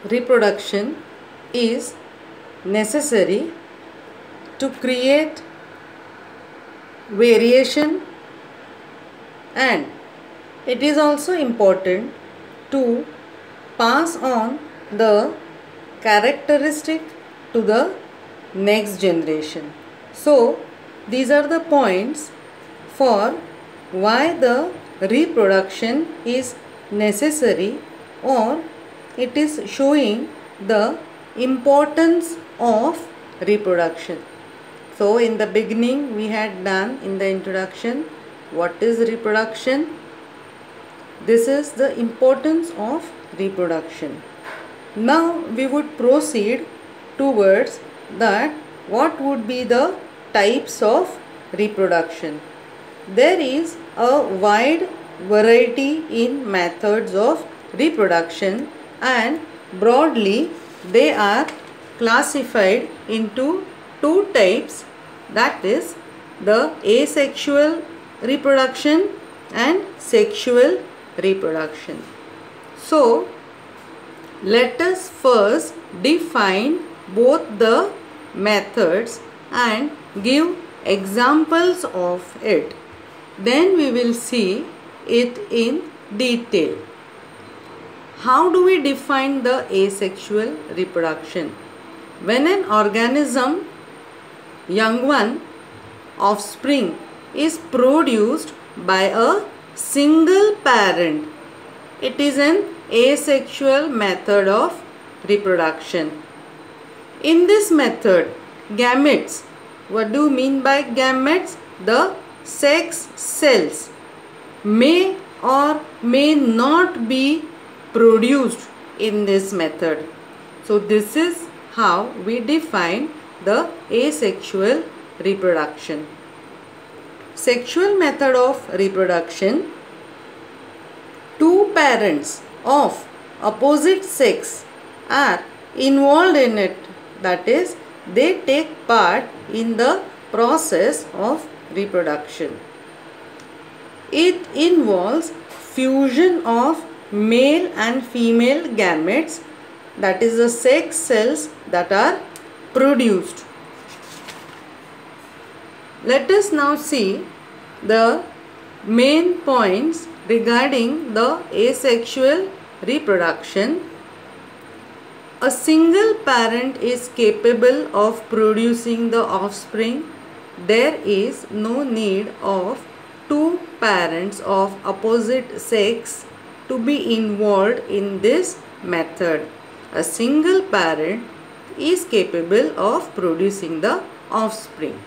reproduction is necessary to create variation, and it is also important to pass on the characteristic to the next generation. So these are the points for why the reproduction is necessary, or it is showing the importance of reproduction. So in the beginning we had done in the introduction what is reproduction. This is the importance of reproduction. Now we would proceed towards that what would be the types of reproduction. There is a wide variety in methods of reproduction, and broadly they are classified into two types, that is the asexual reproduction and sexual reproduction. So let us first define both the methods and give examples of it. Then we will see it in detail. How do we define the asexual reproduction? When an organism, young one, offspring, is produced by a single parent, it is an asexual method of reproduction. In this method, gametes, what do you mean by gametes? The sex cells may or may not be produced in this method. So this is how we define the asexual reproduction. Sexual method of reproduction: two parents of opposite sex are involved in it, that is they take part in the process of reproduction. It involves fusion of male and female gametes, that is the sex cells that are produced. Let us now see the main points regarding the asexual reproduction. A single parent is capable of producing the offspring. There is no need of two parents of opposite sex to be involved in this method. A single parent is capable of producing the offspring.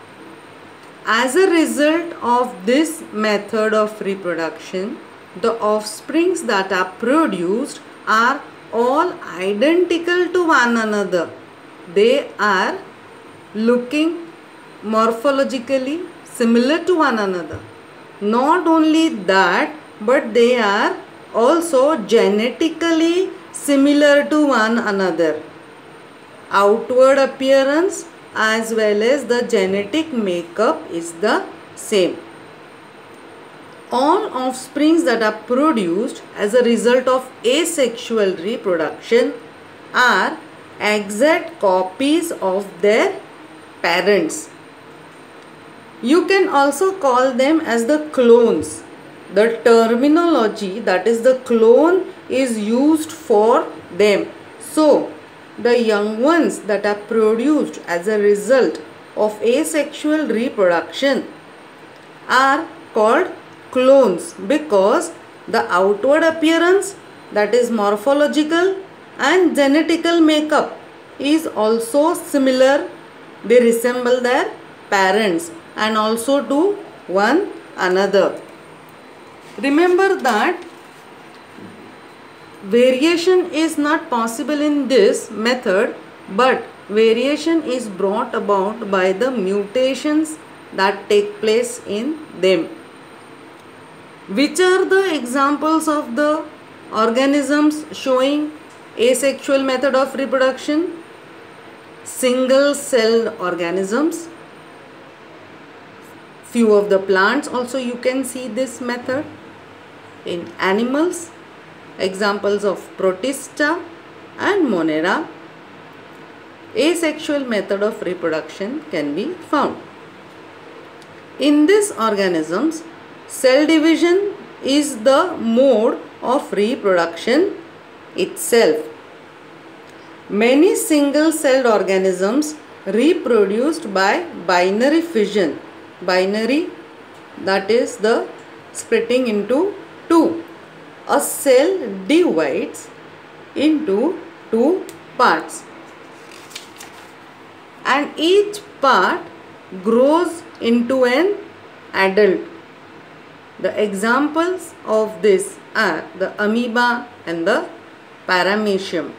As a result of this method of reproduction, the offsprings that are produced are all identical to one another. They are looking morphologically similar to one another. Not only that, but they are also genetically similar to one another. Outward appearance as well as the genetic makeup is the same. All offsprings that are produced as a result of asexual reproduction are exact copies of their parents. You can also call them as the clones. The terminology, that is the clone, is used for them. So the young ones that are produced as a result of asexual reproduction are called clones, because the outward appearance, that is morphological and genetical makeup, is also similar. They resemble their parents and also to one another. Remember that variation is not possible in this method, but variation is brought about by the mutations that take place in them. Which are the examples of the organisms showing asexual method of reproduction? Single-celled organisms. Few of the plants also you can see this method. In animals, examples of Protista, and Monera, asexual method of reproduction can be found. In these organisms, cell division is the mode of reproduction itself. Many single-celled organisms reproduced by binary fission. Binary, that is the splitting into two. A cell divides into two parts and each part grows into an adult. The examples of this are the amoeba and the paramecium.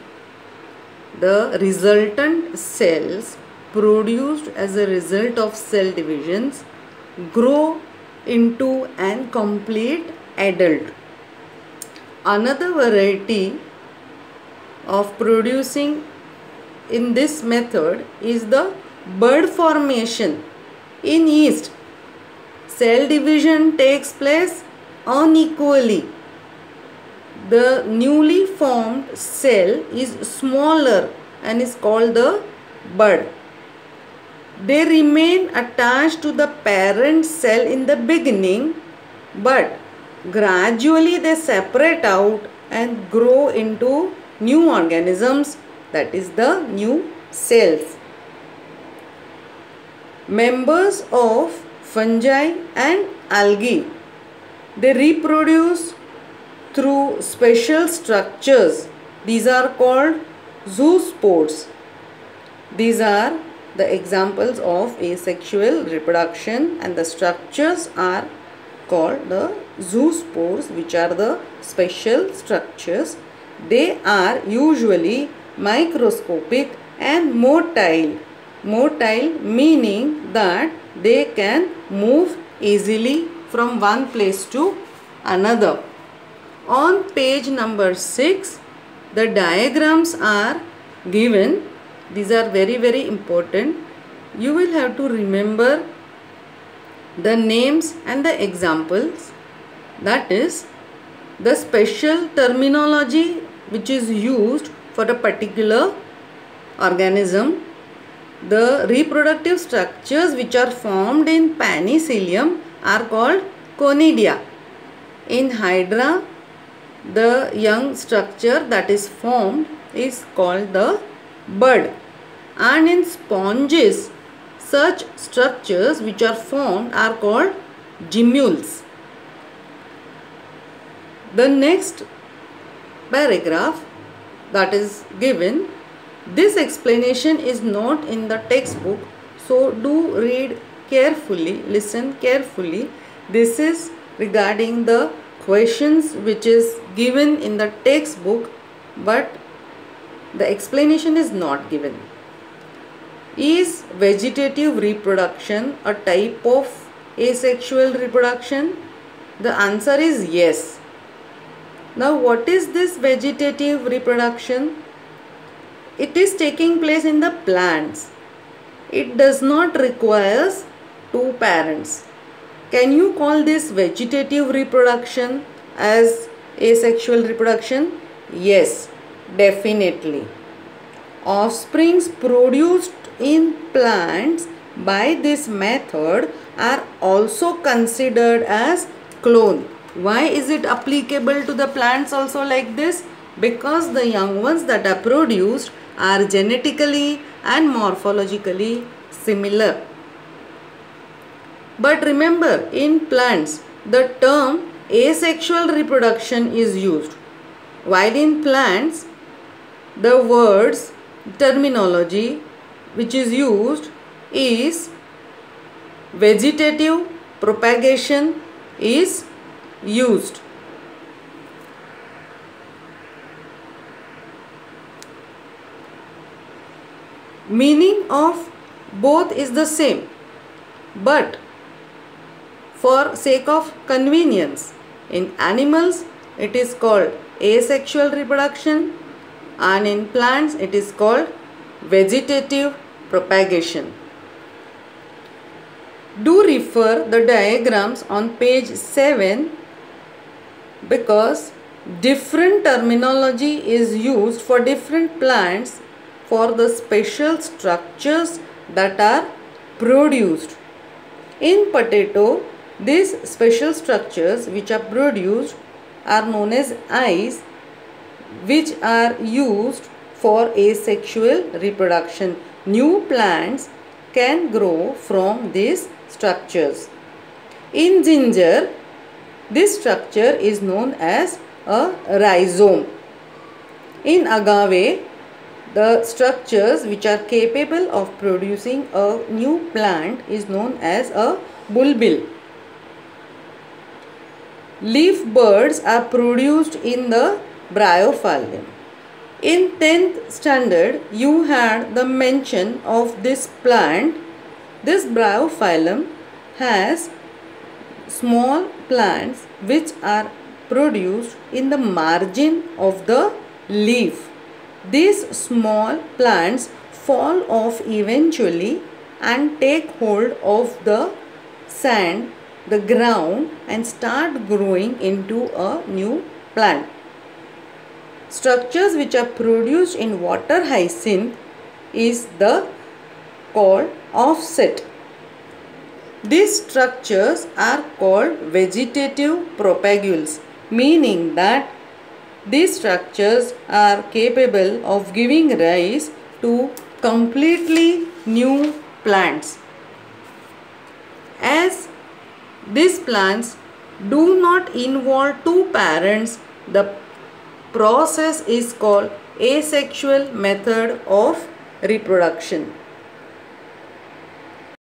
The resultant cells produced as a result of cell divisions grow into an complete adult. Another variety of producing in this method is the bud formation. In yeast, cell division takes place unequally. The newly formed cell is smaller and is called the bud. They remain attached to the parent cell in the beginning, but gradually they separate out and grow into new organisms, that is the new cells. Members of fungi and algae, they reproduce through special structures. These are called zoospores. These are the examples of asexual reproduction, and the structures are called the zoospores, which are the special structures. They are usually microscopic and motile. Motile meaning that they can move easily from one place to another. On page number 6, the diagrams are given. These are very important. You will have to remember the names and the examples. That is the special terminology which is used for a particular organism. The reproductive structures which are formed in Penicillium are called conidia. In Hydra, the young structure that is formed is called the bud, and in sponges such structures which are formed are called gemmules. The next paragraph that is given, this explanation is not in the textbook, so do read carefully, listen carefully. This is regarding the questions which is given in the textbook, but the explanation is not given. Is vegetative reproduction a type of asexual reproduction? The answer is yes. Now, what is this vegetative reproduction? It is taking place in the plants. It does not require two parents. Can you call this vegetative reproduction as asexual reproduction? Yes, definitely. Offsprings produced in plants by this method are also considered as clone. Why is it applicable to the plants also like this? Because the young ones that are produced are genetically and morphologically similar. But remember, in plants, the term asexual reproduction is used, while in plants, the words terminology which is used is vegetative propagation is used. Meaning of both is the same, but for sake of convenience, in animals it is called asexual reproduction and in plants it is called vegetative propagation. Do refer the diagrams on page 7 because different terminology is used for different plants for the special structures that are produced. In potato, these special structures which are produced are known as eyes, which are used for asexual reproduction. New plants can grow from these structures. In ginger, this structure is known as a rhizome. In agave, the structures which are capable of producing a new plant is known as a bulbil. Leaf buds are produced in the bryophyllum. In 10th standard, you had the mention of this plant. This bryophyllum has small plants which are produced in the margin of the leaf. These small plants fall off eventually and take hold of the sand, the ground, and start growing into a new plant. Structures which are produced in water hyacinth is called offset. These structures are called vegetative propagules, meaning that these structures are capable of giving rise to completely new plants. As these plants do not involve two parents, the process is called asexual method of reproduction.